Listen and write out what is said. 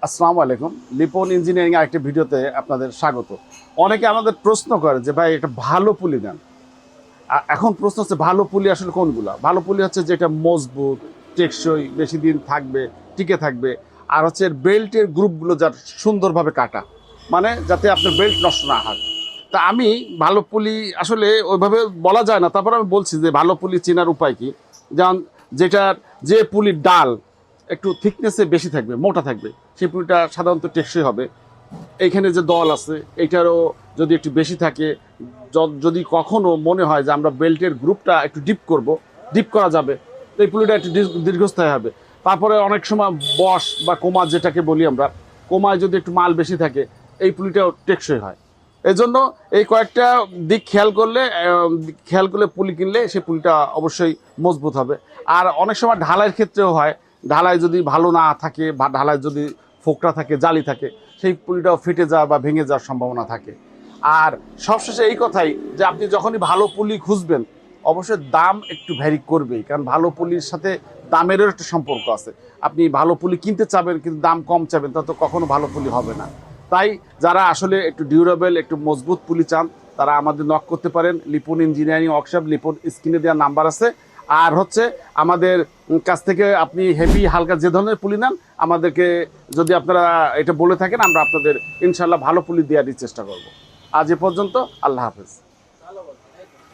আসসালামু আলাইকুম। লিপন ইঞ্জিনিয়ারিং আরেকটি ভিডিওতে আপনাদের স্বাগত। অনেকে আমাদের প্রশ্ন করে যে ভাই একটা ভালো পুলি দেন। এখন প্রশ্ন হচ্ছে ভালো পুলি আসলে কোনগুলা? ভালো পুলি হচ্ছে যেটা মজবুত, টেকসই, বেশি দিন থাকবে, টিকে থাকবে। আর হচ্ছে বেল্টের গ্রুপগুলো যার সুন্দরভাবে কাটা, মানে যাতে আপনার বেল্ট নষ্ট না হয়। তা আমি ভালো পুলি আসলে ওইভাবে বলা যায় না, তারপর আমি বলছি যে ভালো পুলি চেনার উপায় কি। যেমন যেটার যে পুলির ডাল একটু থিকনেসে বেশি থাকবে, মোটা থাকবে, সেই পুলিটা সাধারণত টেকসই হবে। এইখানে যে দল আছে এইটারও যদি একটু বেশি থাকে, যদি কখনো মনে হয় যে আমরা বেল্টের গ্রুপটা একটু ডিপ করব, ডিপ করা যাবে, তো এই পুলিটা একটু দীর্ঘস্থায়ী হবে। তারপরে অনেক সময় বস বা কোমা যেটাকে বলি আমরা, কোমায় যদি একটু মাল বেশি থাকে, এই পুলিটাও টেকসই হয়। এই জন্য এই কয়েকটা দিক খেয়াল করলে পুলি কিনলে সেই পুলিটা অবশ্যই মজবুত হবে। আর অনেক সময় ঢালাইয়ের ক্ষেত্রেও হয়, ঢালাই যদি ভালো না থাকে বা ঢালাই যদি ফোকরা থাকে, জালি থাকে, সেই পুলিটাও ফেটে যাওয়া বা ভেঙে যাওয়ার সম্ভাবনা থাকে। আর সবশেষে এই কথাই যে আপনি যখনই ভালো পুলি খুঁজবেন, অবশ্যই দাম একটু ভ্যারি করবেই, কারণ ভালো পুলির সাথে দামেরও একটা সম্পর্ক আছে। আপনি ভালো পুলি কিনতে চাবেন কিন্তু দাম কম চাবেন, তা তো কখনো ভালো পুলি হবে না। তাই যারা আসলে একটু ডিউরেবল, একটু মজবুত পুলি চান, তারা আমাদের নক করতে পারেন। লিপন ইঞ্জিনিয়ারিং ওয়ার্কশপ, লিপন স্ক্রিনে দেওয়ার নাম্বার আছে। আর হচ্ছে আমাদের কাছ থেকে আপনি হেভি হালকা যে ধরনের পুলি নেন, আমাদেরকে যদি আপনারা এটা বলে থাকেন, আমরা আপনাদের ইনশাল্লাহ ভালো পুলি দেওয়ারই চেষ্টা করব। আজ এ পর্যন্ত, আল্লাহ হাফেজ।